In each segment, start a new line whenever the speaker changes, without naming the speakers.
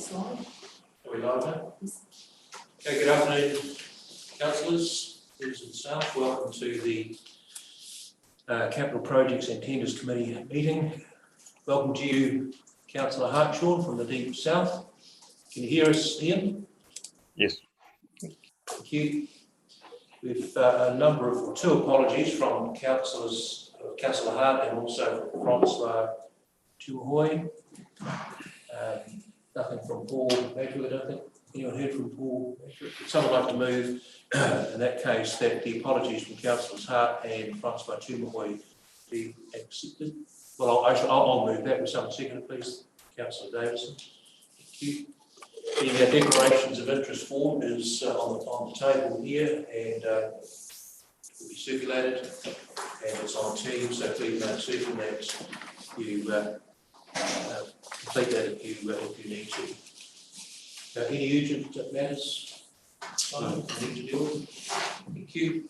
slide.
Are we live now?
Yes.
Okay, good afternoon, councillors, members of the staff. Welcome to the Capital Projects and Tenders Committee meeting. Welcome to you, Councillor Hartshaw from the Deep South. Can you hear us, Ian?
Yes.
Thank you. We've a number of, two apologies from Councillor Hart and also from Francois Tuahoi. Nothing from Paul Madrid, I don't think. Anyone heard from Paul Madrid? Would someone like to move, in that case, that the apologies from Councillors Hart and Francois Tuahoi be accepted? Well, I'll move that. With someone second, please. Councillor Davison. Thank you. The declarations of interest form is on the table here and will be circulated, and it's on Teams, so please note certain that you complete that if you need to. Any urgent matters you need to deal with? Thank you.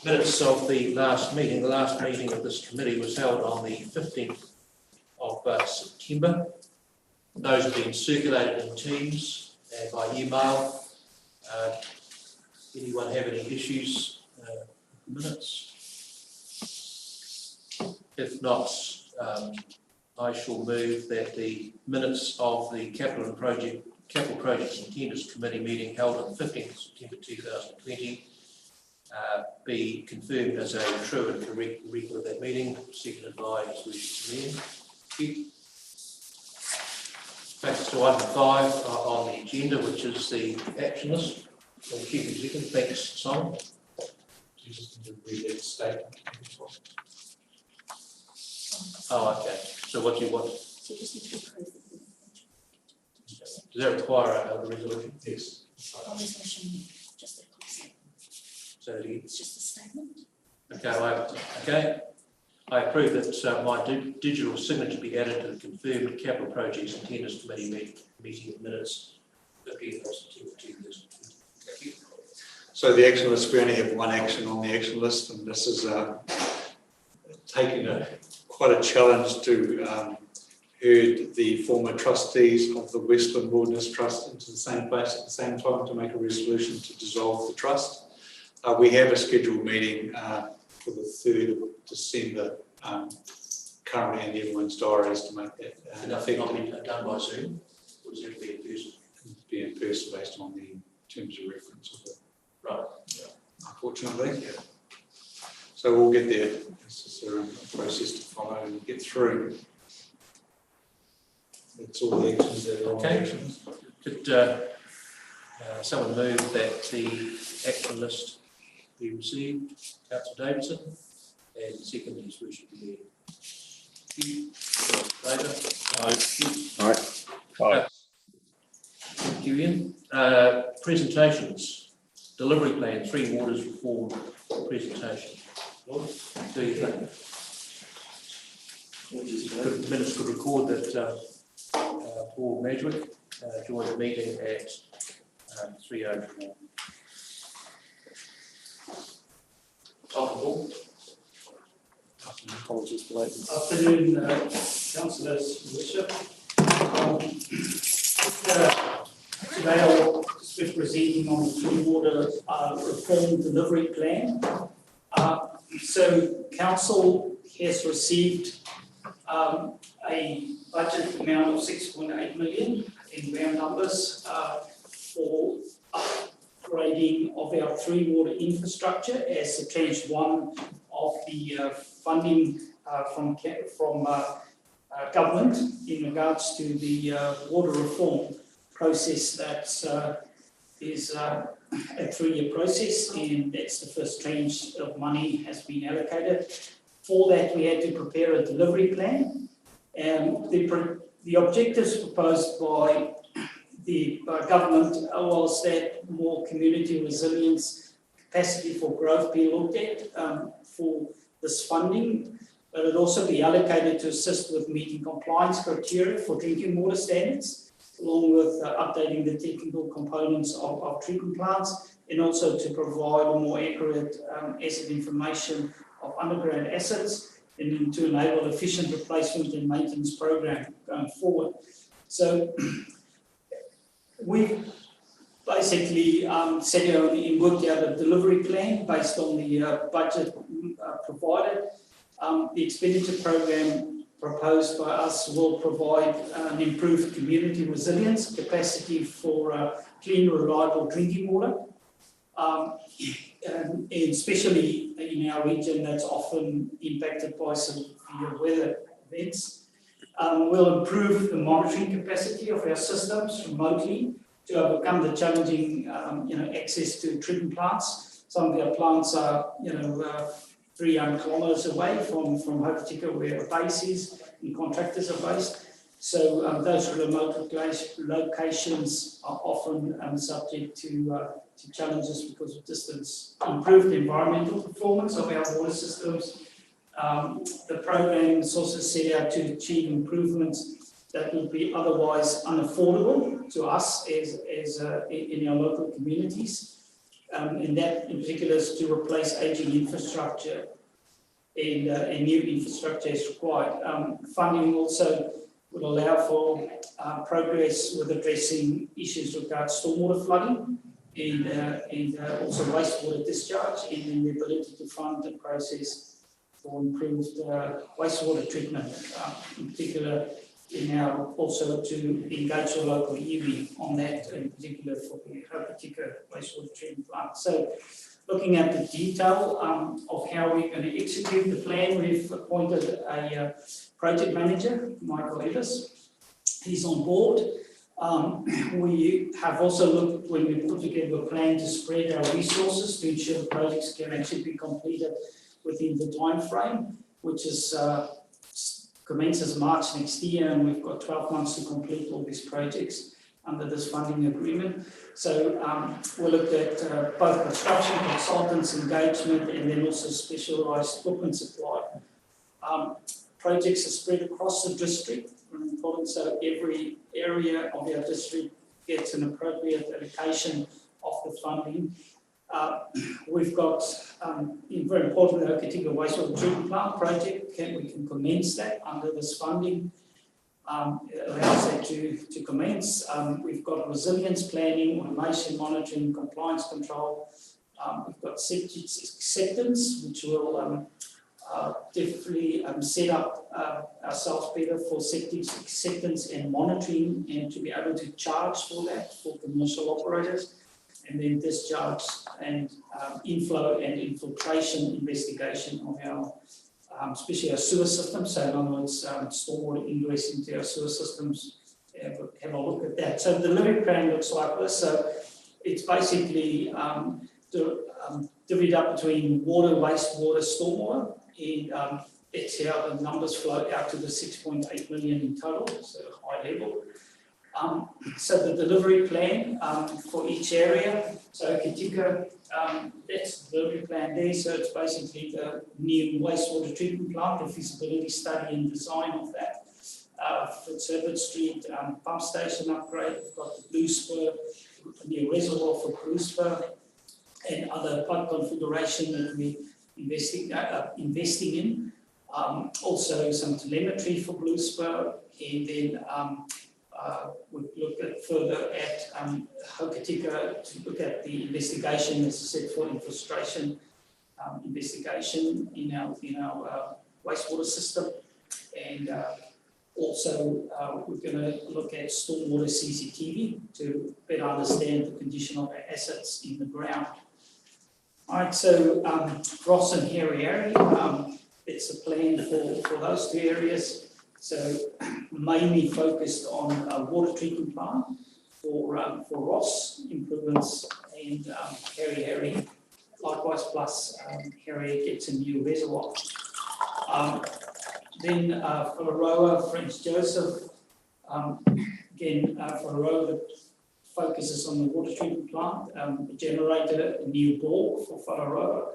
Minutes of the last meeting. The last meeting of this committee was held on the 15th of September. Those have been circulated in Teams and by email. Anyone have any issues with the minutes? If not, I shall move that the minutes of the Capital Projects and Tenders Committee meeting held on 15th September 2020 be confirmed as a true and correct record of that meeting, seconded by His Worship Mayor. Thank you. Takes us to item 5 on the agenda, which is the action list. We'll keep it second. Thanks, Simon. You just need to read that statement. Oh, okay. So what do you want?
So you just need to approve the
Does that require a resolution? Yes.
resolution, just a concept.
So
It's just a statement.
okay. I approve that my digital signature be added to the confirmed Capital Projects and Tenders Committee meeting minutes 15th of September 2020. Thank you.
So the action list, we only have one action on the action list, and this is taking quite a challenge to herd the former trustees of the Westland Wilderness Trust into the same place at the same time to make a resolution to dissolve the trust. We have a scheduled meeting for the 3rd of December, currently in everyone's diaries to make that
Nothing not be done by Zoom, or does it have to be in person?
be in person based on the terms of reference of it.
Right. Yeah.
Unfortunately. Yeah. So we'll get there. It's just a process to follow and get through. That's all the actions that are on the actions.
Could someone move that the action list be received? Councillor Davidson, and second His Worship Mayor.
Aye.
Thank you, Ian. Presentations. Delivery plan, 3 Waters reform presentation. What do you think? The minutes could record that Paul Madrid joined the meeting at 3:04. Paul.
Apologies for that.
Afternoon, councillors, Worship. Today I'll just be presenting on the 3 Water reform delivery plan. So council has received a budget amount of 6.8 million in round numbers for upgrading of our 3 Water infrastructure as the tranche 1 of the funding from government in regards to the water reform process that is a 3-year process, and that's the first tranche of money has been allocated. For that, we had to prepare a delivery plan, and the objectives proposed by the government was that more community resilience, capacity for growth be looked at for this funding, but it also be allocated to assist with meeting compliance criteria for drinking water standards, along with updating the technical components of treatment plants, and also to provide a more accurate asset information of underground assets, and to enable efficient replacement and maintenance program going forward. So We basically set out and worked out a delivery plan based on the budget provided. The expenditure program proposed by us will provide an improved community resilience, capacity for clean, reliable drinking water, and especially in our region that's often impacted by severe weather events. We'll improve the monitoring capacity of our systems remotely to overcome the challenging, access to treatment plants. Some of our plants are, 300 kilometres away from Hokitika, where our base is and contractors are based. So those remote locations are often subject to challenges because of distance. Improved environmental performance of our water systems. The program is also set out to achieve improvements that would be otherwise unaffordable to us as in our local communities. And that in particular is to replace aging infrastructure and new infrastructure is required. Funding also would allow for progress with addressing issues regarding stormwater flooding and also wastewater discharge, and then the ability to fund the process for improved wastewater treatment, in particular also to engage the local iwi on that, in particular for the Hokitika wastewater treatment plant. So looking at the detail of how we're going to execute the plan, we've appointed a project manager, Michael Ellis. He's on board. We have also looked, when we put together a plan, to spread our resources to ensure the projects can actually be completed within the time frame, which is commences March next year, and we've got 12 months to complete all these projects under this funding agreement. So we looked at both construction consultants engagement and then also specialised equipment supply. Projects are spread across the district, important, so every area of our district gets an appropriate allocation of the funding. We've got, very important, the Hokitika wastewater treatment plant project. We can commence that under this funding. It allows that to commence. We've got resilience planning, automation monitoring, compliance control. We've got septic acceptance, which will definitely set up ourselves better for septic acceptance and monitoring, and to be able to charge for that for commercial operators. And then discharge and inflow and infiltration investigation of our, especially our sewer systems. So in other words, stormwater ingress into our sewer systems, have a look at that. So the delivery plan looks like this. So it's basically divvied up between water, wastewater, stormwater, and it's how the numbers flow out to the 6.8 million in total, so high level. So the delivery plan for each area. So Hokitika, that's the delivery plan there. So it's basically the new wastewater treatment plant, the feasibility study and design of that. Fitzherbert Street pump station upgrade. We've got the Blue Spur, a new reservoir for Blue Spur, and other pipe configuration that we're investing in. Also some telemetry for Blue Spur, and then we look at further at Hokitika to look at the investigation, as I said, for infiltration investigation in our wastewater system, and also we're going to look at stormwater CCTV to better understand the condition of our assets in the ground. All right, so Ross and Hairy Harry, it's a plan for those two areas. So mainly focused on a water treatment plant for Ross improvements, and Harry likewise, plus Harry gets a new reservoir. Then for Aroa, French Joseph, again for Aroa that focuses on the water treatment plant, a generator, a new bore for Whararoa.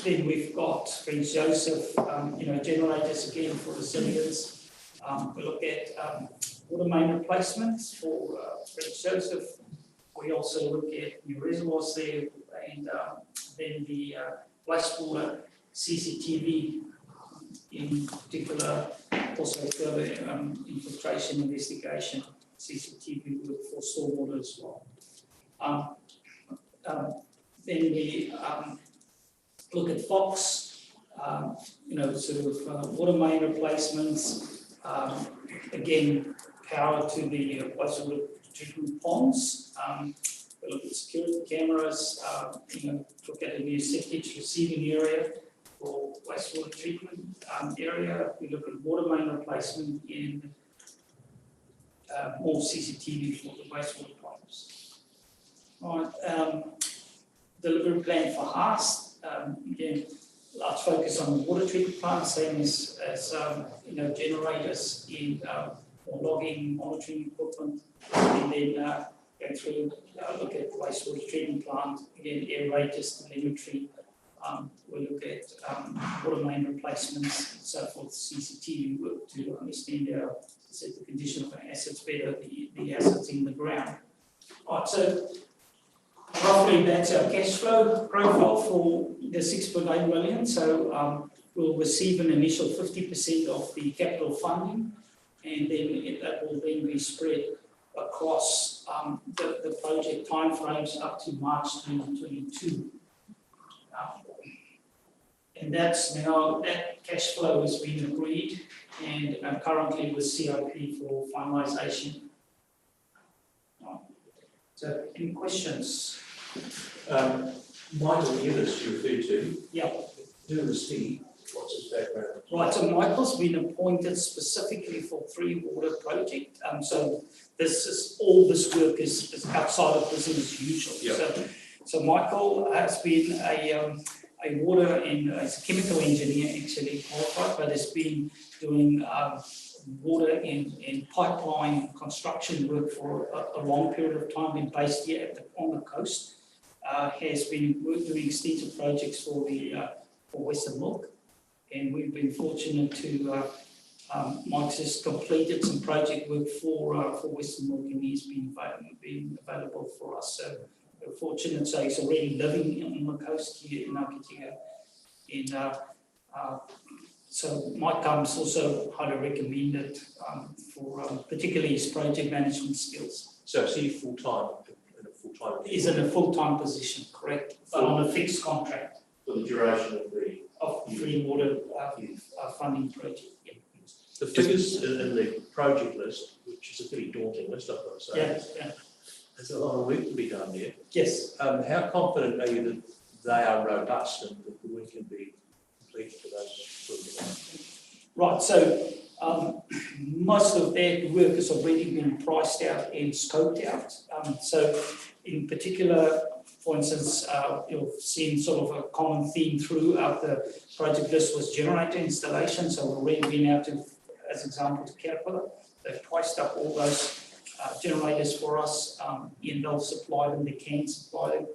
Then we've got French Joseph, generators again for resilience. We look at water main replacements for French Joseph. We also look at new reservoirs there, and then the wastewater CCTV in particular, also further infiltration investigation. CCTV work for stormwater as well. Then we look at Fox, water main replacements, again, power to the wastewater treatment ponds. We look at security cameras, look at a new septic receiving area for wastewater treatment area. We look at water main replacement in more CCTV for the wastewater pipes. Right, delivery plan for Haast. Again, large focus on the water treatment plant, same as generators in logging, monitoring equipment, and then go through, look at the wastewater treatment plant, again, aerators, telemetry. We look at water main replacements and so forth, CCTV work to understand the condition of the assets better, the assets in the ground. All right, so roughly that's our cash flow profile for the 6.8 million. So we'll receive an initial 50% of the capital funding, and then that will then be spread across the project timeframes up to March 2022. And that's now, that cash flow has been agreed and currently with CIP for finalisation. So any questions?
Michael Eunice you referred to.
Yeah.
Who is he? What's his background?
Right, so Michael's been appointed specifically for Three Water project. So this work is outside of business as usual.
Yep.
So Michael has been a water and as a chemical engineer actually qualified, but has been doing water and pipeline construction work for a long period of time, been based here on the coast. Has been doing extensive projects for Western Milk, and we've been fortunate to Mike's just completed some project work for Western Milk, and he's been available for us. So we're fortunate. So he's already living on the coast here in Hokitika, and so Mike comes also highly recommended for particularly his project management skills.
So is he full-time?
He's in a full-time position, correct, but on a fixed contract
For the duration of the
Three Water funding project. Yeah.
The figures in the project list, which is a pretty daunting list, I've got to say.
Yeah.
There's a lot of work to be done there.
Yes.
How confident are you that they are robust and that the work can be completed for those sort of things?
Right, so most of that work has already been priced out and scoped out. So in particular, for instance, you've seen sort of a common theme throughout the project list was generator installation. So we've already been out to, as example, to Caterpillar. They've priced up all those generators for us, and they'll supply them, they can supply them.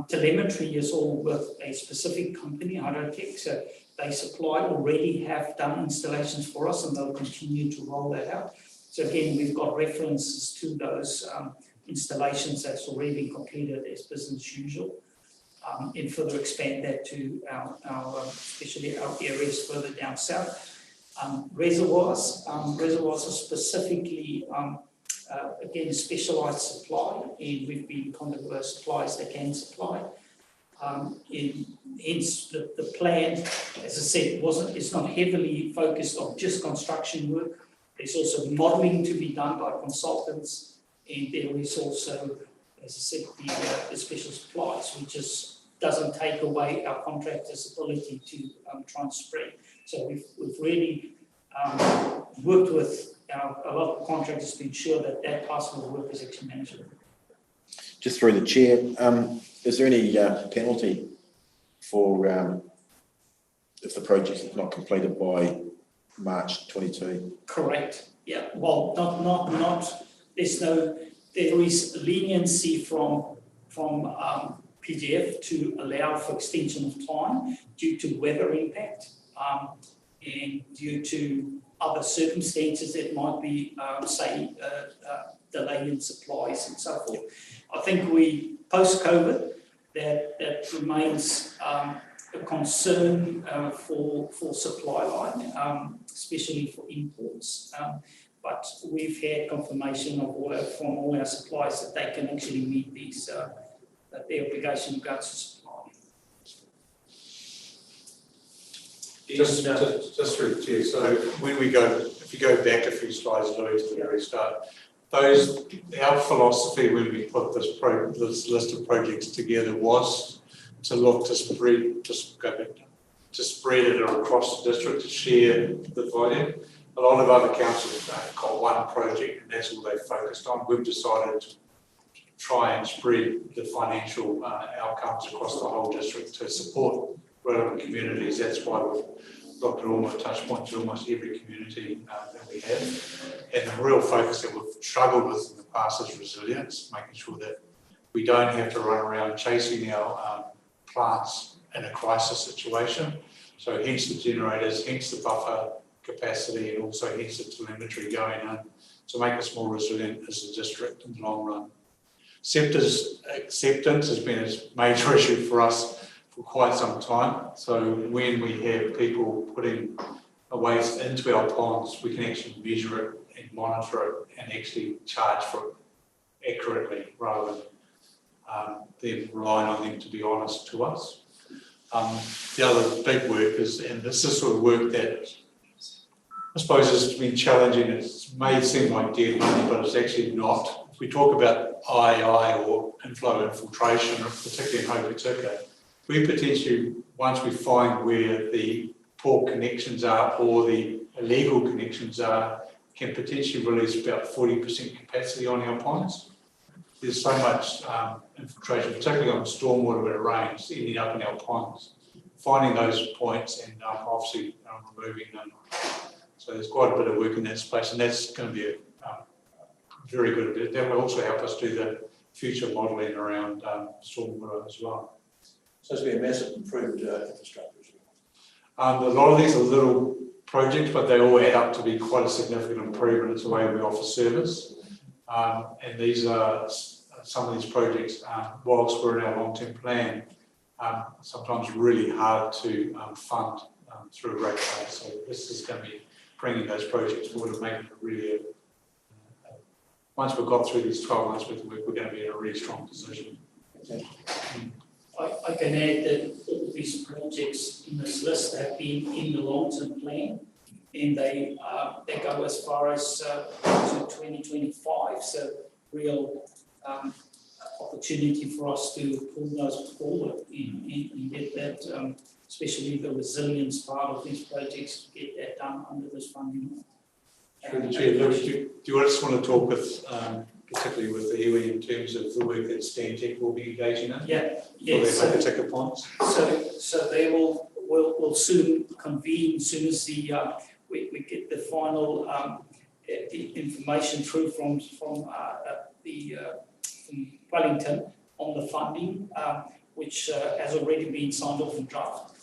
Telemetry is all with a specific company, Hydrotech, so they already have done installations for us, and they'll continue to roll that out. So again, we've got references to those installations that's already been completed as business as usual, and further expand that to our especially our areas further down south. Reservoirs are specifically again specialised supply, and we've been contacted with suppliers that can supply. Hence the plan, as I said, it's not heavily focused on just construction work. There's also modelling to be done by consultants, and there is also, as I said, the special supplies, which doesn't take away our contractors' ability to try and spread. So we've really worked with a lot of contractors to ensure that parcel of work is actually manageable.
Just through the chair, is there any penalty for if the project is not completed by March 22?
Correct. Yeah. Well, not. There is leniency from PGF to allow for extension of time due to weather impact and due to other circumstances that might be, delay in supplies and so forth. I think post-COVID, that remains a concern for supply line, especially for imports. but we've had confirmation from all our suppliers that they can actually meet these, that the obligation regards to supply.
Just through the chair, so when we go, if you go back a few slides, Louis, to the very start, our philosophy when we put this list of projects together was to look to spread it across the district, to share the volume. A lot of other councils have got one project and that's all they focused on. We've decided to try and spread the financial outcomes across the whole district to support relevant communities. That's why we've got almost touch points to almost every community that we have. And the real focus that we've struggled with in the past is resilience, making sure that we don't have to run around chasing our plants in a crisis situation. So hence the generators, hence the buffer capacity, and also hence the telemetry going in to make us more resilient as a district in the long run. Sector's acceptance has been a major issue for us for quite some time. So when we have people putting a waste into our ponds, we can actually measure it and monitor it and actually charge for it accurately rather than them relying on them to be honest to us. The other big work is, and this is sort of work that I suppose has been challenging. It may seem like dead money, but it's actually not. If we talk about IEI or inflow infiltration, particularly in Hokitika, we potentially, once we find where the poor connections are or the illegal connections are, can potentially release about 40% capacity on our ponds. There's so much infiltration, particularly on stormwater when it rains, ending up in our ponds. Finding those points and obviously removing them. So there's quite a bit of work in that space, and that's going to be very good. That will also help us do the future modelling around stormwater as well.
So it's been a massive improved infrastructure as
well. A lot of these are little projects, but they all add up to be quite a significant improvement. It's the way we offer service. And these are some of these projects, whilst we're in our long-term plan, sometimes really hard to fund through a rate base. So this is going to be bringing those projects forward and making it really, once we've got through these 12 months worth of work, we're going to be in a really strong position.
I can add that all these projects in this list have been in the long-term plan, and they go as far as to 2025. So real opportunity for us to pull those forward and get that, especially the resilience part of these projects, get that done under this funding.
Chair, do you just want to talk with, particularly with the iwi in terms of the work that Stantec will be engaging in?
Yeah,
yes. For their Hokitika ponds?
So they will soon convene as soon as we get the final the information through from Wellington on the funding, which has already been signed off and draft.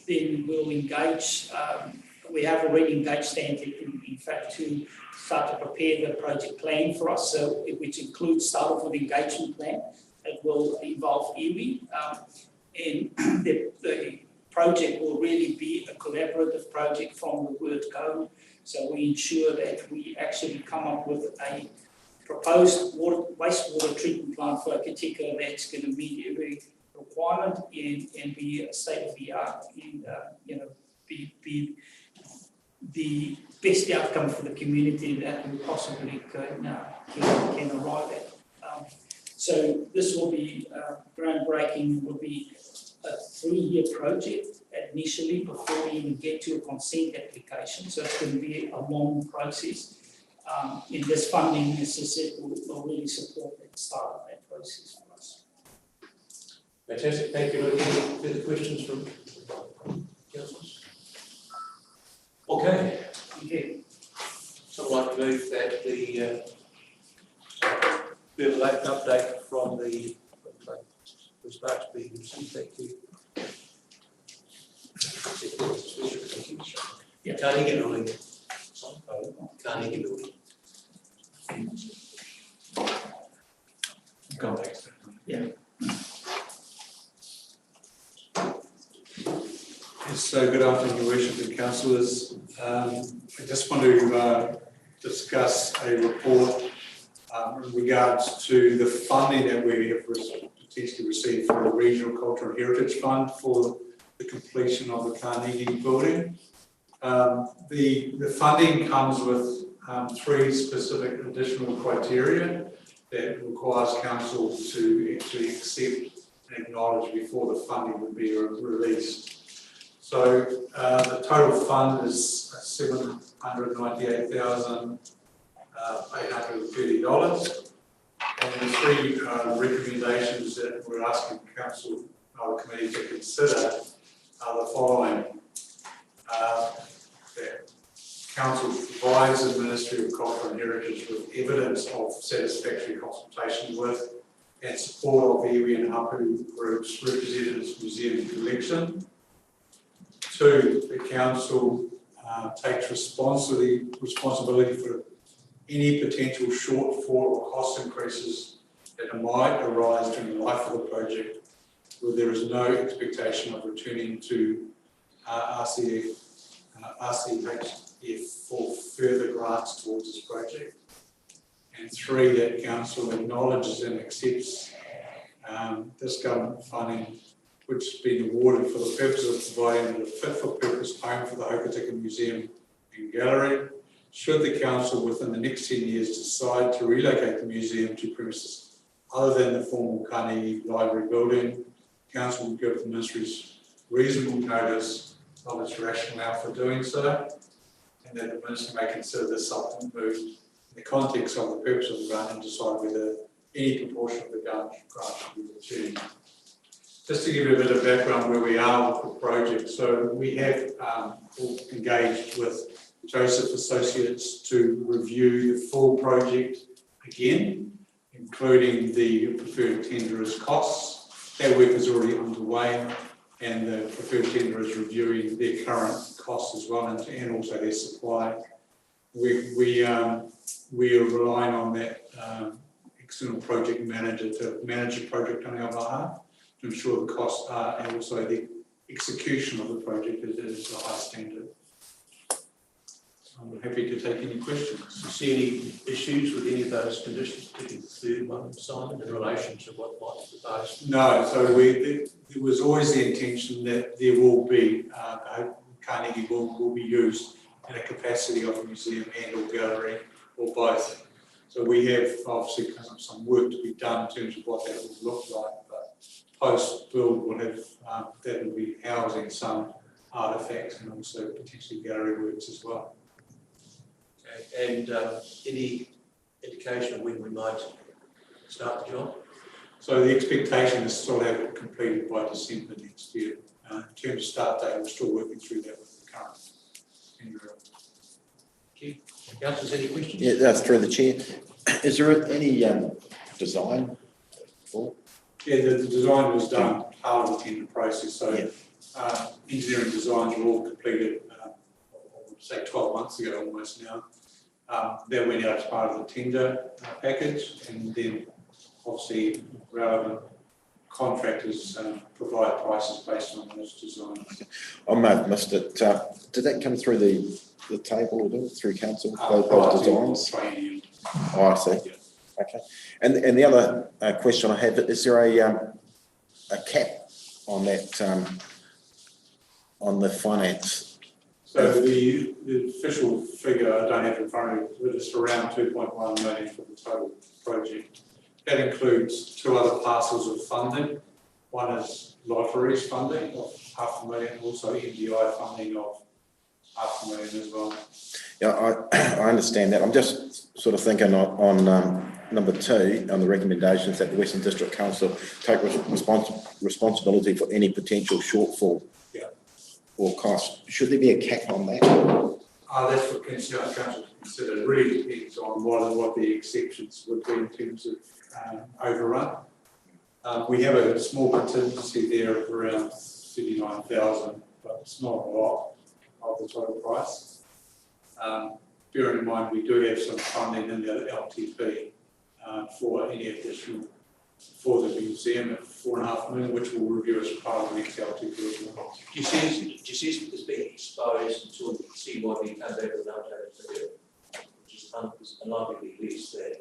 Then we'll engage. We have already engaged Stantec, in fact, to start to prepare the project plan for us, so which includes start off with the engagement plan. It will involve iwi, and the project will really be a collaborative project from the word go. So we ensure that we actually come up with a proposed wastewater treatment plant for Hokitika that's going to meet every requirement and be state of the art and be the best outcome for the community that we possibly can arrive at. So this will be groundbreaking. Will be a 3-year project initially before we even get to a consent application. So it's going to be a long process. In this funding, as I said, will really support that start of that process for us.
Fantastic, thank you. Any further questions from councillors? Okay.
Okay.
So I'd like to move that the we have an update from the start to be received. Thank you.
Yeah.
Carnegie Building. Carnegie Building. Go next.
Yeah.
Yes, so good afternoon, Your Worship and councillors. I just want to discuss a report in regards to the funding that we have potentially received from the Regional Cultural Heritage Fund for the completion of the Carnegie building. The funding comes with 3 specific additional criteria that requires council to actually accept and acknowledge before the funding would be released. So the total fund is $798,830, and the 3 recommendations that we're asking council or the committee to consider are the following. That council provides the Ministry of Culture and Heritage with evidence of satisfactory consultation with and support of iwi and hapu groups represented as museum collection. 2, the council takes responsibility for any potential shortfall or cost increases that might arise during the life of the project, where there is no expectation of returning to RCHF for further grants towards this project. And 3, that council acknowledges and accepts this government funding which has been awarded for the purpose of providing a fit-for-purpose home for the Hokitika Museum and Gallery. Should the council within the next 10 years decide to relocate the museum to premises other than the formal Carnegie Library building, council will give the ministry's reasonable notice of its rationale for doing so, and that the minister may consider this subsequent move in the context of the purpose of the grant and decide whether any proportion of the grant should be returned. Just to give you a bit of background where we are with the project, so we have engaged with Joseph Associates to review the full project again, including the preferred tenderer's costs. That work is already underway, and the preferred tenderer is reviewing their current costs as well, and also their supply. We are relying on that external project manager to manage the project on our behalf, to ensure the costs are, and also the execution of the project is a high standard. I'm happy to take any questions.
Do you see any issues with any of those conditions, particularly the 3rd one, Simon, in relation to what might be proposed?
No, so there was always the intention that there will be, Carnegie will be used in a capacity of a museum and or gallery, or both. So we have obviously some work to be done in terms of what that will look like, but post-build will have, that will be housing some artefacts and also potentially gallery works as well.
Okay. And any indication of when we might start the job?
So the expectation is still have it completed by December next year. In terms of start date, we're still working through that with the current tenderer.
Thank you. Councillors, any questions?
Yeah, that's through the chair. Is there any design for?
Yeah, the design was done part of the tender process. So engineering designs were all completed, say 12 months ago almost now. That went out as part of the tender package, and then obviously relevant contractors provide prices based on those designs.
Okay. I may have missed it. Did that come through the table or through council, those designs? Oh, I see. Yeah. Okay. And the other question I have, is there a cap on that, on the finance?
So the official figure I don't have in front of me, but it's around 2.1 million for the total project. That includes 2 other parcels of funding. One is lotteries funding of $500,000, also MDI funding of $500,000 as well.
Yeah, I understand that. I'm just sort of thinking on number 2, on the recommendations that the Western District Council take responsibility for any potential shortfall or cost. Should there be a cap on that?
That's what council consider. It really depends on what the exceptions would be in terms of overrun. We have a small contingency there of around 39,000, but it's not a lot of the total price. Bearing in mind we do have some funding in the LTP for any additional for the museum at 4.5 million, which we'll review as part of the next LTP as well.
Do you see it's being exposed until we see what we come back with an updated figure, which is unlikely least there?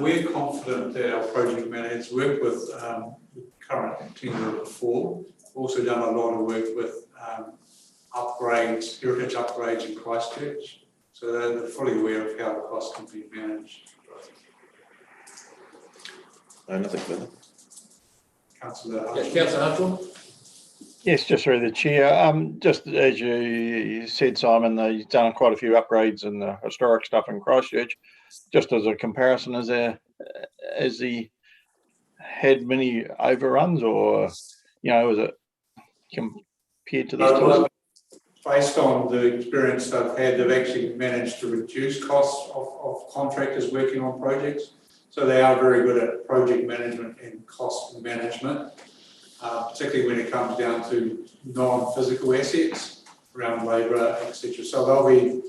We're confident that our project managers work with the current tender before. Also done a lot of work with upgrades, heritage upgrades in Christchurch. So they're fully aware of how the cost can be managed.
No, nothing further.
Councillor
Councillor Hunter?
Yes, just through the chair. Just as you said, Simon, you've done quite a few upgrades in the historic stuff in Christchurch. Just as a comparison, has he had many overruns, or is it compared to these times?
Based on the experience they've had, they've actually managed to reduce costs of contractors working on projects. So they are very good at project management and cost management, particularly when it comes down to non-physical assets around labour, etc. So they'll be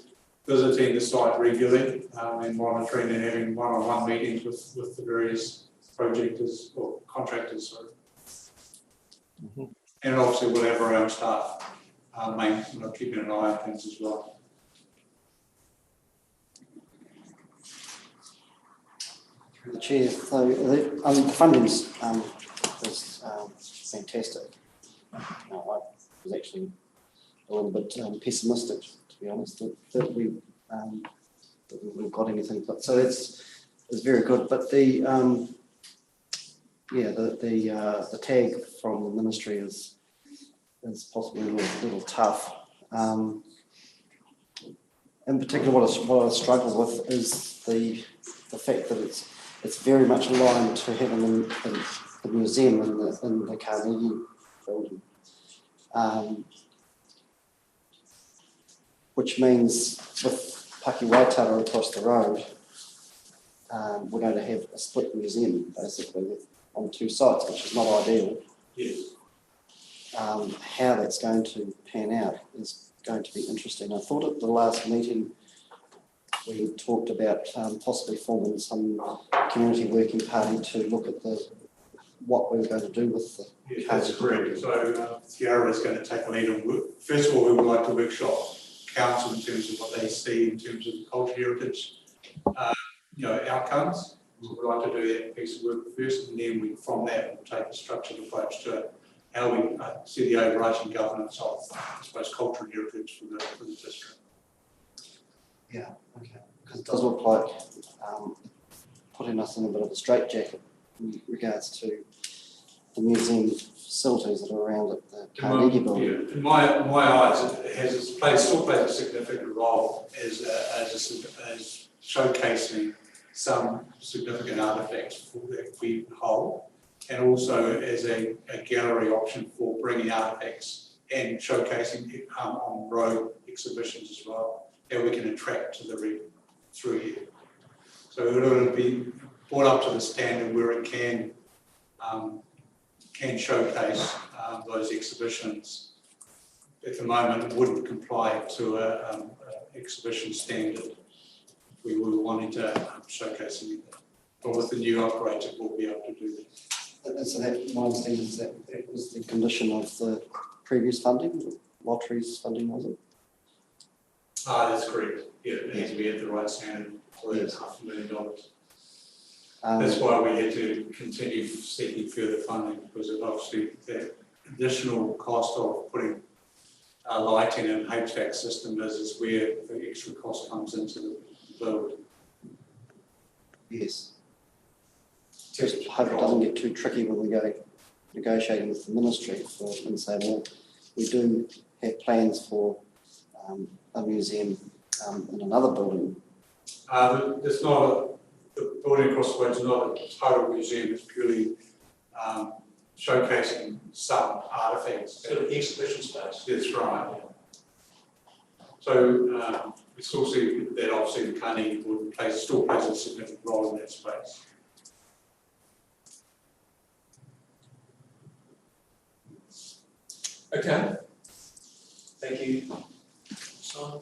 visiting the site regularly and monitoring and having one-on-one meetings with the various projectors or contractors. Sorry.
Mm-hmm.
And obviously we'll have our own staff keeping an eye on things as well.
The chair, so the funding's is fantastic. I was actually a little bit pessimistic, to be honest, that we've got anything. But so it's very good. But the tag from the ministry is possibly a little tough. In particular, what I struggle with is the fact that it's very much aligned to having the museum in the Carnegie building, which means with Paki Waitara across the road, we're going to have a split museum basically on two sites, which is not ideal.
Yes.
How that's going to pan out is going to be interesting. I thought at the last meeting we talked about possibly forming some community working party to look at what we were going to do with the.
Yes, that's correct. So Tiara is going to take a lead on work. First of all, we would like to workshop council in terms of what they see in terms of the cultural heritage, outcomes. So we'd like to do that piece of work first, and then from that we'll take a structured approach to how we see the overarching governance of, I suppose, cultural heritage for the district.
Yeah, okay. Because it does look like putting us in a bit of a straitjacket in regards to the museum facilities that are around at the Carnegie building.
Yeah. In my eyes, it still plays a significant role as showcasing some significant artefacts that we hold, and also as a gallery option for bringing artefacts and showcasing on road exhibitions as well, that we can attract to the reader through here. So it will be brought up to the standard where it can showcase those exhibitions. At the moment, it wouldn't comply to an exhibition standard. We were wanting to showcase anything. But with the new upgrades, it will be able to do that.
And so that, my understanding is that was the condition of the previous funding, the lotteries funding, was it?
That's correct. Yeah, it needs to be at the right standard for that $500,000. That's why we had to continue seeking further funding, because of obviously that additional cost of putting lighting and HVAC system is where the extra cost comes into the build.
Yes. Just hope it doesn't get too tricky when we go negotiating with the ministry and say, well, we do have plans for a museum in another building.
It's not the building across the way is not a total museum. It's purely showcasing some artefacts.
Sort of exhibition space.
That's right. So we still see that obviously the Carnegie Building still plays a significant role in that space.
Okay. Thank you, Simon.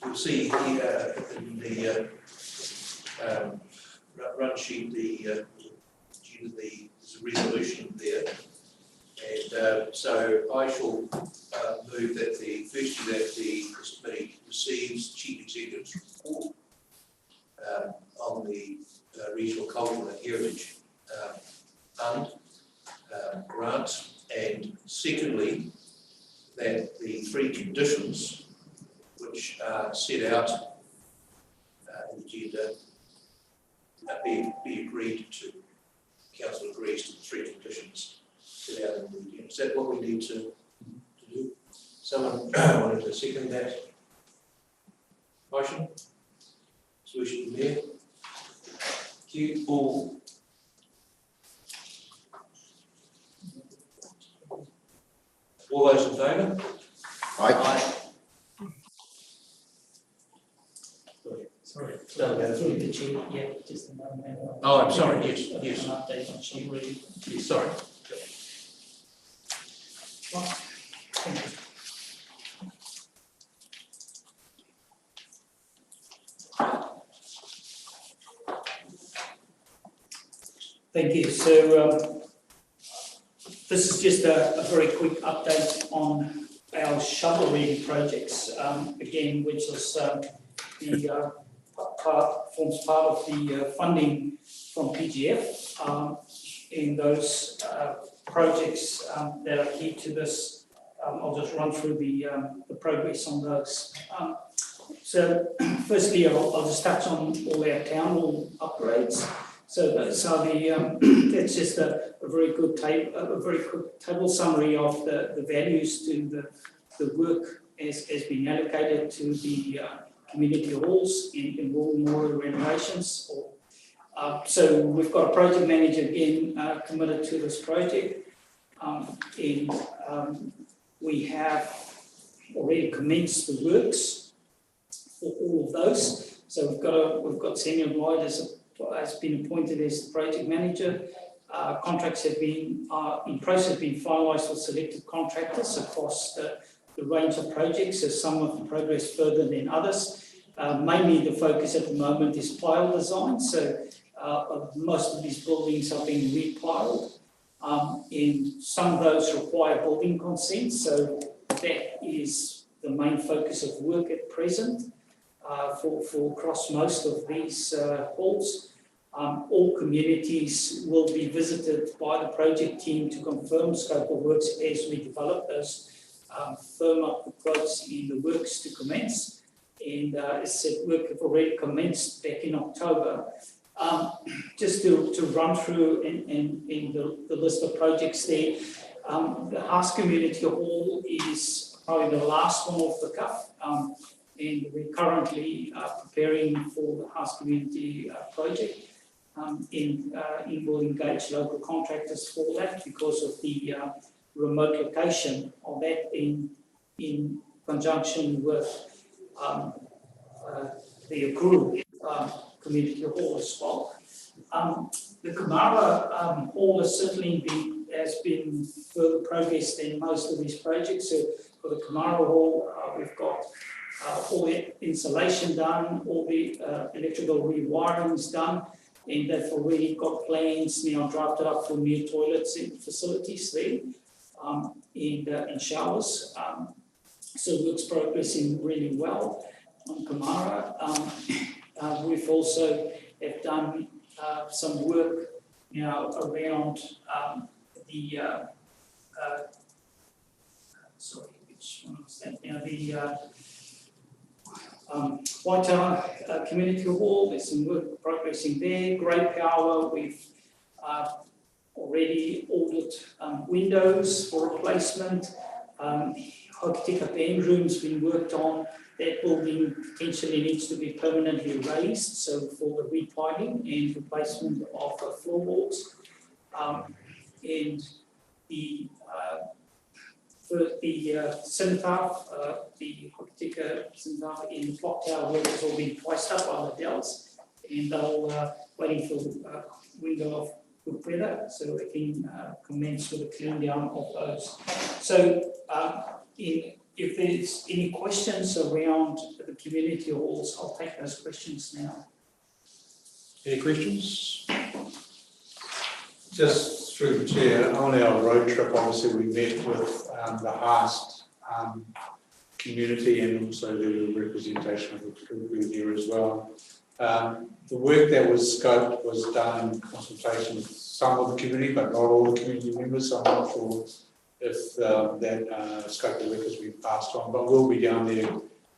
You'll see here in the run sheet, there's a resolution there. And so I shall move that the committee receives Chief Executive's report on the Regional Cultural and Heritage Fund grant, and secondly, that the 3 conditions which are set out in the agenda be agreed to. Council agrees to the 3 conditions set out in the agenda. Is that what we need to do? Someone wanted to second that motion? Solution there. Thank you. All those in favour?
Aye.
Sorry, through the chair, yeah, just a moment.
Oh, I'm sorry, yes.
An update on sheet reading.
Yes, sorry.
Thank you. Thank you. So this is just a very quick update on our shovel reading projects, again, which is forms part of the funding from PGF. In those projects that are key to this, I'll just run through the progress on those. So firstly, I'll just touch on all our town hall upgrades. So those are that's just a very good table, a very quick table summary of the values to the work as being allocated to the community halls in rural memorial renovations. So we've got a project manager again committed to this project, and we have already commenced the works for all of those. So we've got Samuel Lloyd has been appointed as the project manager. Contracts have been in process, been finalised with selected contractors across the range of projects. So some of the progress further than others. Mainly the focus at the moment is pile design. So most of these buildings are being repiled. And some of those require building consent. So that is the main focus of work at present for across most of these halls. All communities will be visited by the project team to confirm scope of works as we develop those, firm up the quotes in the works to commence. And as I said, work have already commenced back in October. Just to run through in the list of projects there, the Haast Community Hall is probably the last one off the cuff. And we're currently preparing for the Haast Community project. We'll engage local contractors for that because of the remote location of that in conjunction with the Akuru Community Hall as well. The Kumara Hall has been further progress than most of these projects. So for the Kumara Hall, we've got all the insulation done, all the electrical rewirings done, and they've already got plans now drafted up for new toilets and facilities there, and showers. So work's progressing really well on Kumara. We've also have done some work now around sorry, which one was that now? The Waitoa Community Hall, there's some work progressing there. Grey Power, we've already ordered windows for replacement. Hokitika band room's been worked on. That building potentially needs to be permanently raised, so for the repiling and replacement of floorboards. And the cenotaph, the Hokitika cenotaph in the clock tower work has all been priced up by the Dells, and they're waiting for a window of good weather so they can commence with a clean down of those. So if there's any questions around the community halls, I'll take those questions now.
Any questions?
Just through the chair, on our road trip, obviously we met with the Haast community, and also the representation of the crew there as well. The work that was scoped was done in consultation with some of the community, but not all the community members, so I'm not sure if that scope of work has been passed on, but we'll be down there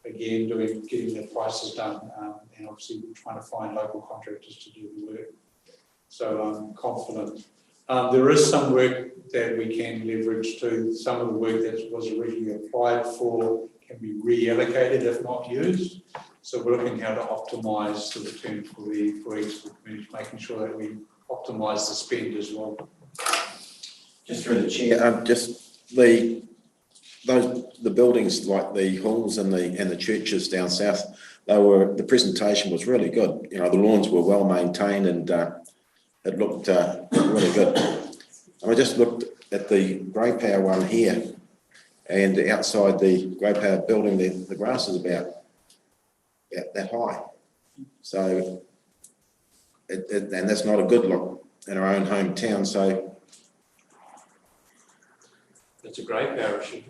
again getting the prices done, and obviously trying to find local contractors to do the work. So I'm confident. There is some work that we can leverage to. Some of the work that was originally applied for can be reallocated if not used. So we're looking how to optimise the return for each community, making sure that we optimise the spend as well.
Just through the chair, just the buildings like the halls and the churches down south, the presentation was really good. You know, the lawns were well maintained and it looked really good. And I just looked at the grey power one here, and outside the grey power building, the grass is about that high. So, and that's not a good look in our own hometown. So,
It's a great power issue.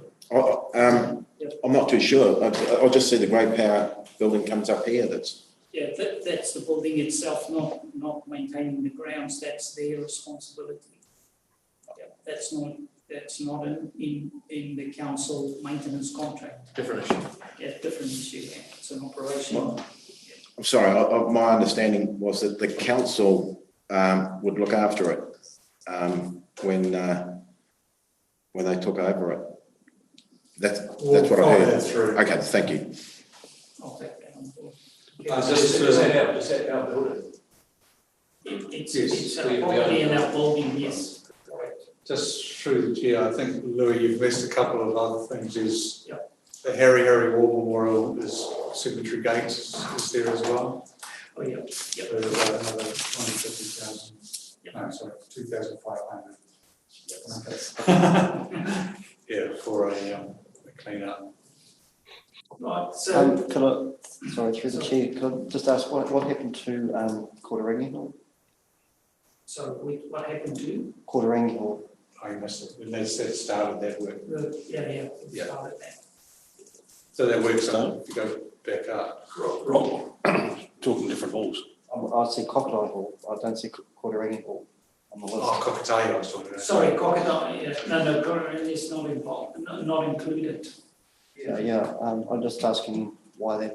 I'm not too sure. I'll just see the grey power building comes up here. That's
the building itself, not maintaining the grounds, that's their responsibility. Yeah, that's not in the council maintenance contract.
Different issue.
Yeah, different issue, yeah. It's an operation.
I'm sorry, my understanding was that the council would look after it when they took over it. That's what I heard. Okay, thank you.
I'll take that on board.
Is that our building?
It's probably in our building, yes.
Just through the chair, I think, Louis, you've missed a couple of other things. Is
Yeah.
the Harry War Memorial is Signatory Gates is there as well.
Oh, yeah.
So another 50,000. No, sorry, 2,500. Yeah, for a clean up.
Right, so
Through the chair, could I just ask what happened to Quarterangi Hall?
so what happened to?
Quarterangi Hall.
I missed it. And that started that work.
Yeah. Started that.
So that works on if you go back up.
Wrong. Talking different halls.
I see Crocodile Hall. I don't see Quarterangi Hall on the list.
Oh, Hokitika, I was talking about.
Sorry, Crocodile, yeah. No, Crocodile is not involved, not included.
I'm just asking why they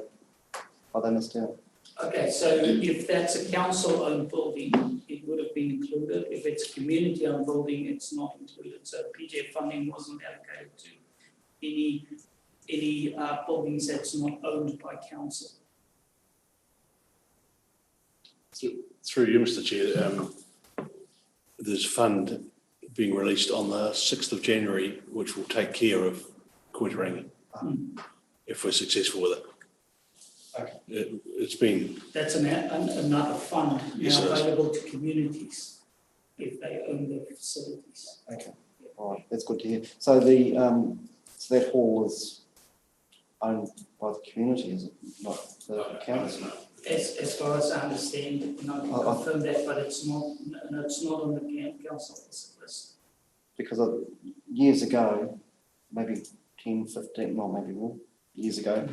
missed out.
Okay, so if that's a council-owned building, it would have been included. If it's a community-owned building, it's not included. So PJ funding wasn't allocated to any buildings that's not owned by council.
Through you, Mr. Chair, there's a fund being released on the 6th of January, which will take care of Quarterangi if we're successful with it.
Okay.
It's been...
That's another fund
Yes,
now
it is.
available to communities if they own their facilities.
Okay, all right, that's good to hear. So so that hall is owned by the community, is it not the council?
As far as I understand, I can confirm that, but it's not on the council list.
Because years ago, maybe 10, 15, well, maybe more years ago,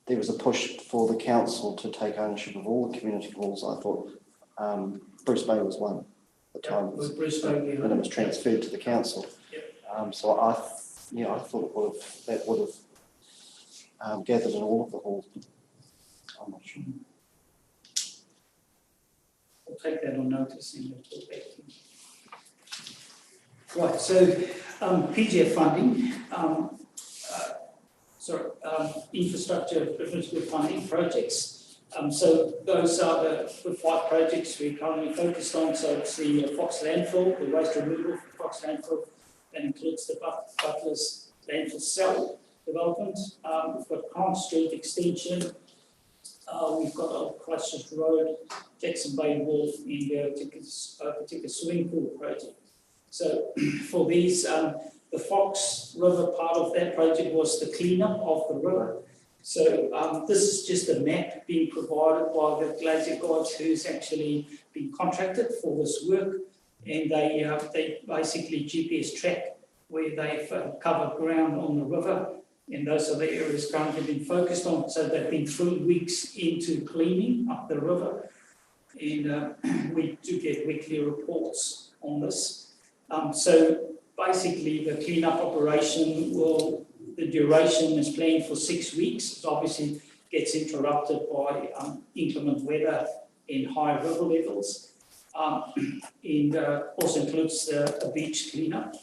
there was a push for the council to take ownership of all the community halls. I thought Bruce Bay was one at the time,
With Bruce Bay,
and it was transferred to the council. So I thought that would have gathered in all of the halls. I'm not sure.
We'll take that on notice and report back to you. Right, so PGF funding, infrastructure funding projects. So those are the 5 projects we're currently focused on. So it's the Fox landfill, the waste removal for Fox landfill. That includes the Butler's landfill cell development. We've got Grant Street extension. We've got Old Christchurch Road, Jackson Bay Wharf, and a particular swimming pool project. So for these, the Fox River part of that project was the cleanup of the river. So this is just a map being provided by the Glacier guys who's actually been contracted for this work, and they basically GPS track where they've covered ground on the river, and those are the areas currently being focused on. So they've been 3 weeks into cleaning up the river, and we do get weekly reports on this. So basically the cleanup operation the duration is planned for 6 weeks. It obviously gets interrupted by inclement weather and high river levels, and also includes a beach cleanup.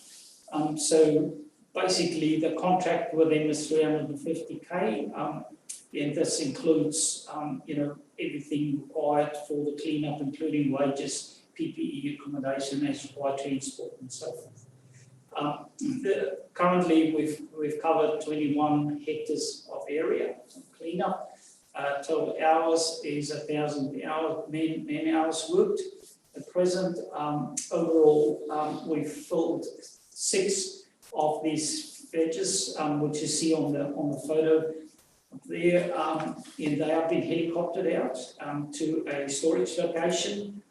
So basically the contract with them is 350k, and this includes everything required for the cleanup, including wages, PPE, accommodation, as required, transport, and so forth. Currently, we've covered 21 hectares of area cleanup. Total hours is 1,000 man hours worked. At present, overall, we've filled 6 of these veggies, which you see on the photo there, and they have been helicoptered out to a storage location,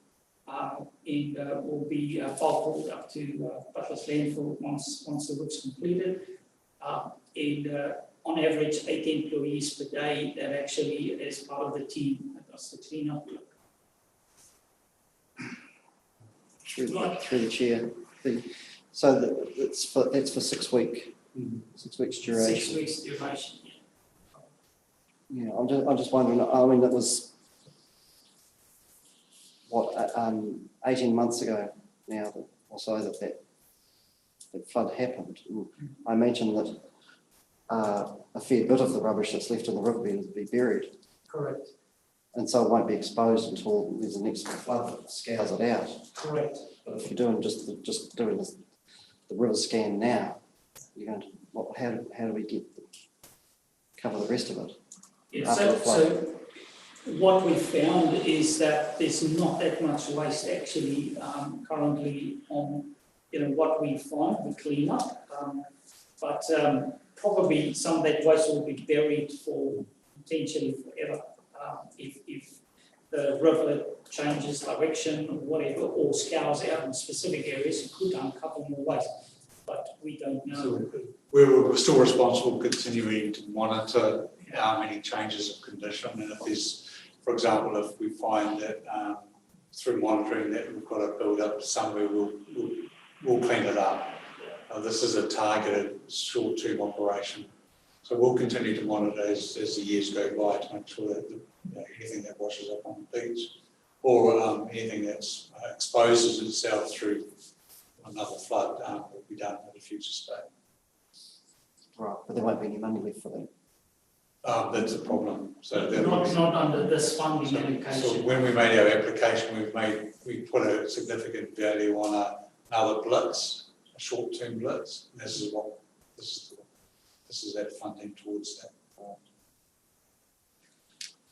and will be bulk up to Butler's landfill once the work's completed. And on average, 8 employees per day that actually is part of the team that does the cleanup work.
Through the chair. So that's for 6 weeks. 6 weeks duration.
6 weeks duration.
Yeah, I'm just wondering. I mean, that was what 18 months ago now, or so that flood happened. I imagine that a fair bit of the rubbish that's left in the riverbed will be buried.
Correct.
And so it won't be exposed until there's the next flood that scours it out.
Correct.
But if you're doing just doing the river scan now, you're going to how do we cover the rest of it?
Yeah, so what we found is that there's not that much waste actually currently on what we find, we clean up, but probably some of that waste will be buried for potentially forever if the river changes direction or whatever, or scours out in specific areas. It could uncover more waste, but we don't know.
So we're still responsible continuing to monitor how many changes of condition, and if there's, for example, if we find that through monitoring that we've got a build up somewhere, we'll clean it up. This is a targeted short-term operation, so we'll continue to monitor as the years go by to make sure that anything that washes up on the beach or anything that exposes itself through another flood will be done at a future stage.
Right, but there won't be any money left for that.
That's a problem. So
not under this funding allocation.
So when we made our application, we put a significant value on another blitz, a short-term blitz. This is that funding towards that.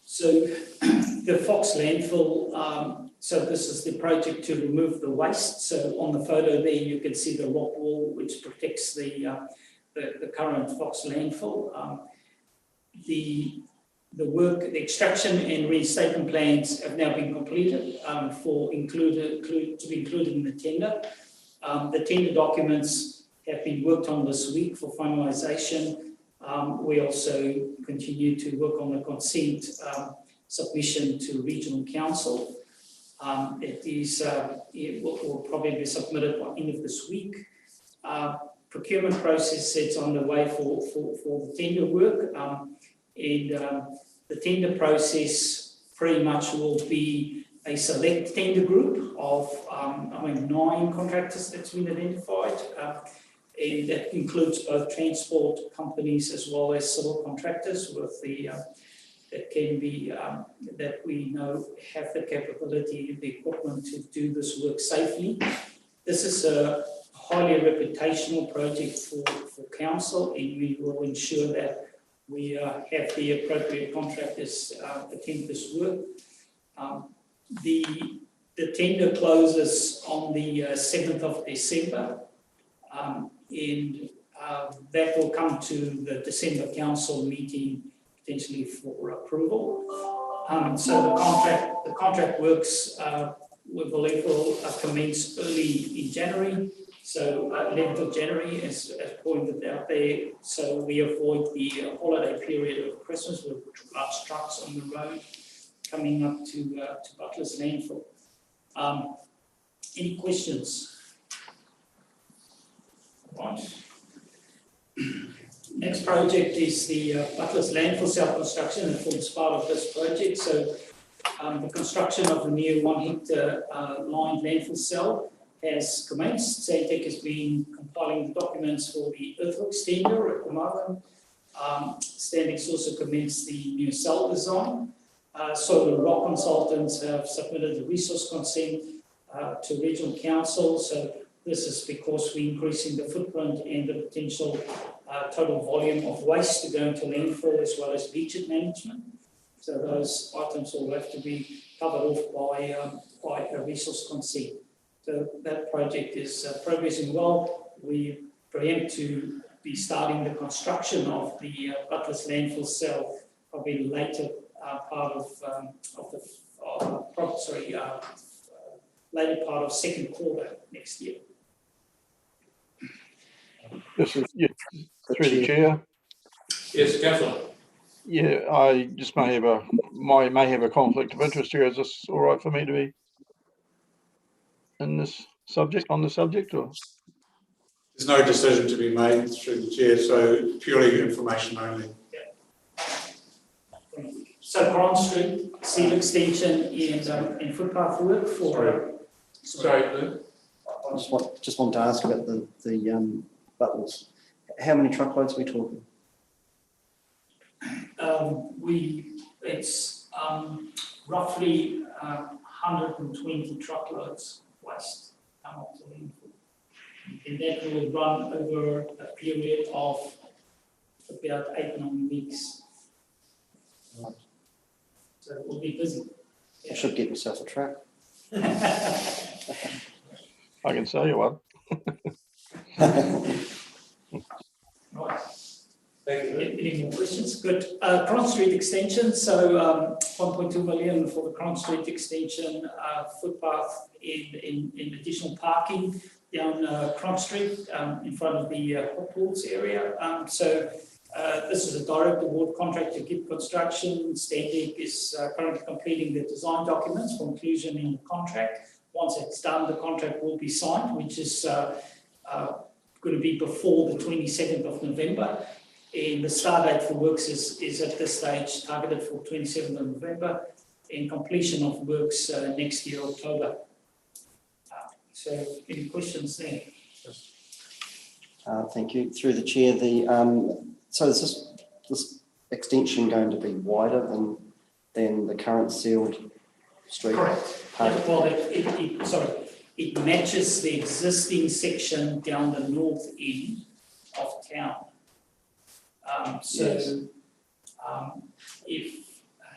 So the Fox landfill, so this is the project to remove the waste. So on the photo there, you can see the rock wall which protects the current Fox landfill. The work, the extraction and reinstatement plans have now been completed to be included in the tender. The tender documents have been worked on this week for finalisation. We also continue to work on the consent submission to Regional Council. It will probably be submitted by end of this week. Procurement process is underway for the tender work, and the tender process pretty much will be a select tender group of 9 contractors that's been identified, and that includes both transport companies as well as civil contractors with that we know have the capability, the equipment to do this work safely. This is a highly reputational project for council, and we will ensure that we have the appropriate contractors attend this work. The tender closes on the 7th of December, and that will come to the December council meeting potentially for approval. So the contract works, we believe will commence early in January. So 11th of January, as pointed out there, so we avoid the holiday period of Christmas with large trucks on the road coming up to Butler's landfill. Any questions? Right. Next project is the Butler's landfill cell construction, and forms part of this project. So the construction of the new 1 hectare lined landfill cell has commenced. Santec has been compiling the documents for the earthworks tender at the moment. Standex also commenced the new cell design. Soil and rock consultants have submitted the resource consent to regional council. So this is because we're increasing the footprint and the potential total volume of waste to go into landfill, as well as leachate management. So those items will have to be covered off by a resource consent. So that project is progressing well. We preempt to be starting the construction of the Butler's landfill cell probably later part of later part of second quarter next year.
Just, yeah, through the chair.
Yes, Councillor.
Yeah, I just may have a conflict of interest here. Is this all right for me to be in this subject, on the subject, or?
There's no decision to be made through the chair, so purely information only.
So Grant Street, seal extension and footpath work for.
Sorry, Lou.
I just want to ask about the Butlers. How many truckloads are we talking?
It's roughly 120 truckloads waste come up to landfill. And that will run over a period of about 8-9 weeks.
Right.
So it will be busy.
I should get myself a truck.
I can sell you one.
Right.
Thank you.
Any more questions? Good. Grant Street extension. So 1.2 million for the Grant Street extension, footpath in additional parking down Grant Street in front of the hot pools area. This is a direct award contract to GIP Construction. Standec is currently completing the design documents for inclusion in the contract. Once it's done, the contract will be signed, which is going to be before the 22nd of November. And the start date for works is at this stage targeted for 27th of November, and completion of works next year, October. So any questions there?
Thank you. Through the chair, so is this extension going to be wider than the current sealed street?
Correct. Well, it matches the existing section down the north end of town.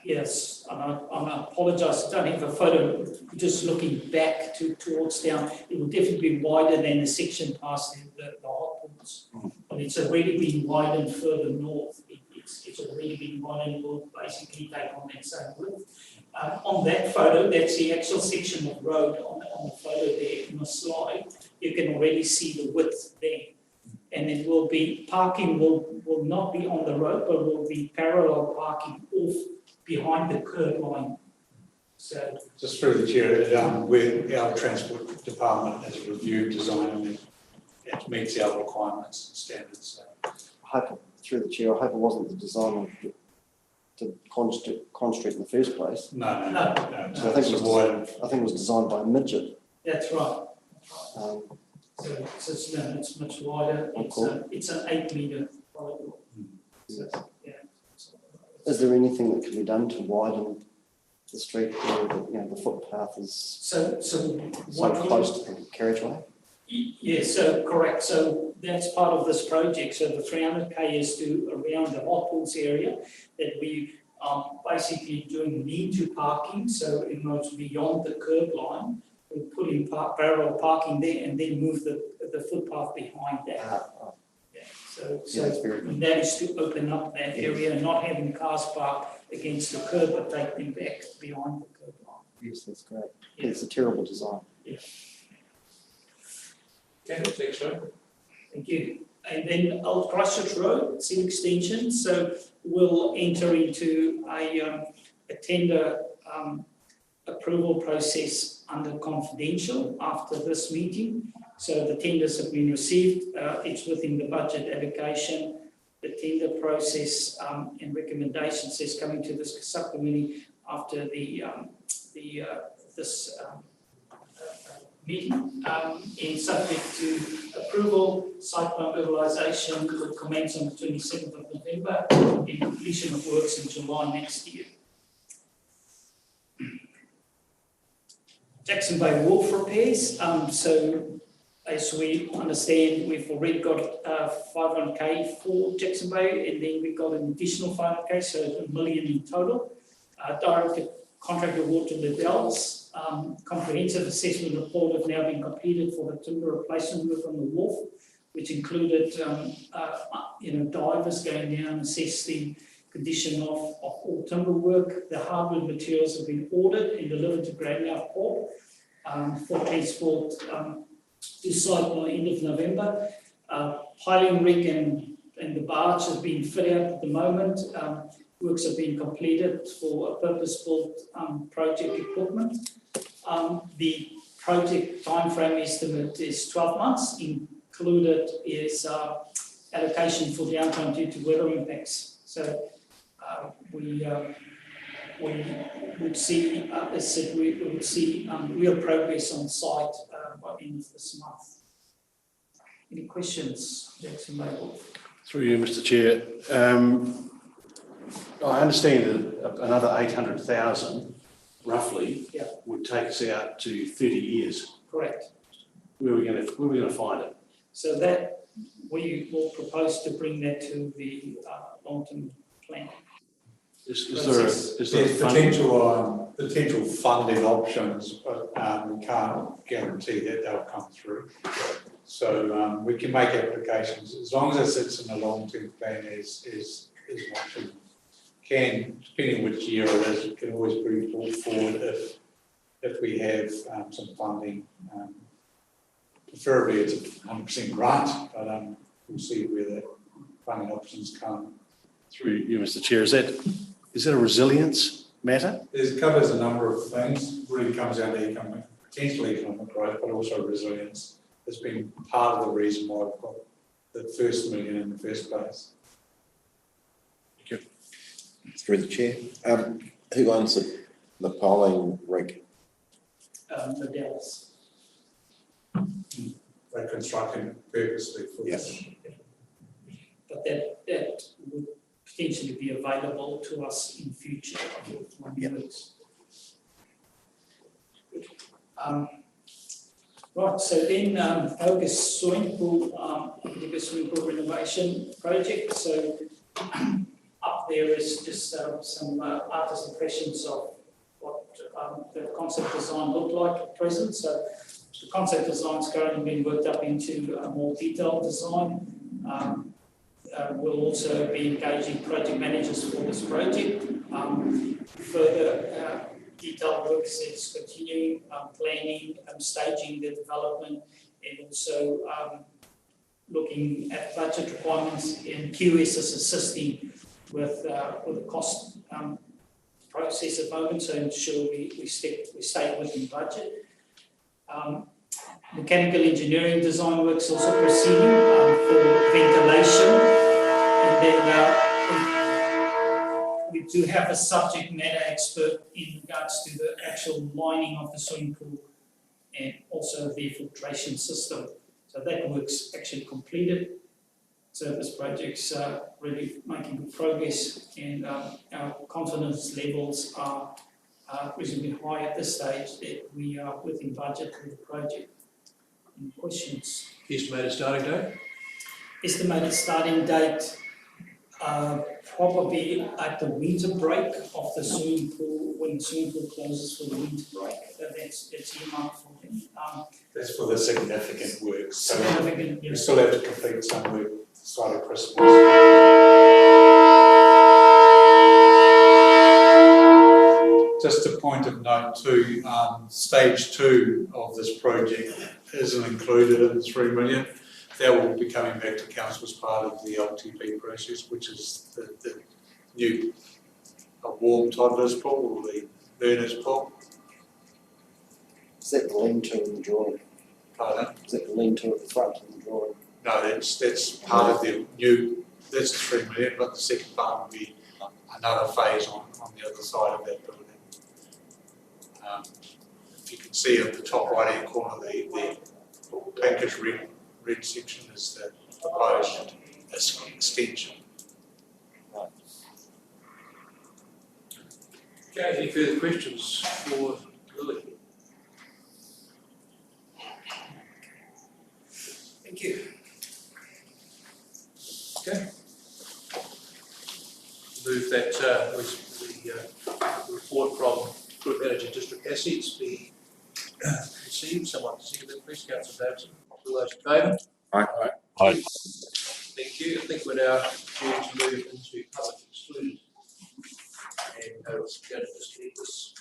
Yes, and I apologise, I don't have a photo, just looking back towards town, it will definitely be wider than the section past the hot pools. But it's already been widened further north. It's already been widened, will basically take on that same width. On that photo, that's the actual section of road on the photo there in the slide. You can already see the width there. And it will be, parking will not be on the road, but will be parallel parking off behind the curb line. So
Just through the chair, our transport department has reviewed design and it meets our requirements and standards.
I hope, through the chair, I hope it wasn't the design of the Con Street in the first place.
No.
So I think it was designed by a midget.
that's right. So it's much wider. It's an 8 metre corridor. So, yeah.
Is there anything that can be done to widen the street where the footpath is
so
close to the carriageway?
Yeah, so correct. So that's part of this project. So the 300k is to around the hot pools area that we are basically doing need-to parking. So it goes beyond the curb line. We put in parallel parking there and then move the footpath behind that. Yeah. So,
Yeah, that's very good.
and that is to open up that area and not having cars parked against the curb, but take them back behind the curb line.
Yes, that's great. It's a terrible design.
Okay, thanks, sir.
Thank you. And then Old Christchurch Road, it's an extension, so we'll enter into a tender approval process under confidential after this meeting. So the tenders have been received, it's within the budget allocation. The tender process and recommendations is coming to this subcommittee after this meeting, and subject to approval, site mobilisation will commence on the 27th of November and completion of works in July next year. Jackson Bay Wharf Repairs, so as we understand, we've already got 500k for Jackson Bay, and then we've got an additional 500k, so $1 million in total. Direct contract award to Liddell's. Comprehensive assessment report have now been completed for the timber replacement work on the wharf, which included divers going down and assess the condition of all timber work. The hardwood materials have been ordered and delivered to Glacier Port for transport to site by the end of November. Piling rig and the barge has been fit out at the moment. Works have been completed for a purpose-built project equipment. The project timeframe estimate is 12 months. Included is allocation for downtime due to weather impacts. So we would see, as I said, we would see real progress on site by the end of this month. Any questions, Jackson Bay Wharf?
Through you, Mr. Chair. I understand that another 800,000, roughly,
Yeah.
would take us out to 30 years.
Correct.
Where are we going to find it?
So that we will propose to bring that to the long-term plan.
Is there
There's
funding?
potential funding options, but we can't guarantee that they'll come through. So we can make applications as long as it sits in the long-term plan is an option. Depending which year it is, it can always be brought forward if we have some funding. Preferably it's a 100% grant, but we'll see where the funding options come.
Through you, Mr. Chair, is that a resilience matter?
It covers a number of things. Really comes down to potentially economic growth, but also resilience. It's been part of the reason why we've got the first $1 million in the first place.
Through the chair. Who owns the piling rig?
Liddell's.
They're constructing purposely for this.
But that would potentially be available to us in future. Right, so then August swimming pool, the swimming pool renovation project. So up there is just some artist impressions of what the concept design looked like at present. So the concept design is currently being worked up into a more detailed design. We'll also be engaging project managers for this project. Further detailed work is continuing, planning, staging the development, and also looking at budget requirements, and QS is assisting with the cost process at the moment, so ensure we stay within budget. Mechanical engineering design works also proceeding for ventilation, and then we do have a subject matter expert in regards to the actual lining of the swimming pool and also the filtration system. So that work's actually completed. So this project's really making good progress, and our confidence levels are reasonably high at this stage that we are within budget for the project. Any questions?
Estimated starting date?
Estimated starting date probably at the winter break of the swimming pool, when the swimming pool closes for the winter break. That's earmarked for them.
That's for the significant work. So
Significant,
we
yes.
still have to complete some work side of Christmas. Just a point of note too, stage 2 of this project isn't included in the 3 million. That will be coming back to council as part of the LTP process, which is the new warm toddlers pool or the learners pool.
Is that the lean-to in the drawing?
Pardon?
Is that the lean-to at the front in the drawing?
No, that's part of the new, that's the 3 million, but the second part will be another phase on the other side of that building. If you can see at the top right hand corner, the pinkish red section is the proposed extension.
Okay, any further questions for Lily? Thank you. Okay. Move that the report from Group Manager District Assets be received. Someone to second that, please. Councillor Davidson. All those in favour?
Aye.
Aye.
Thank you. I think we're now due to move into public exclusion. And let's go to this.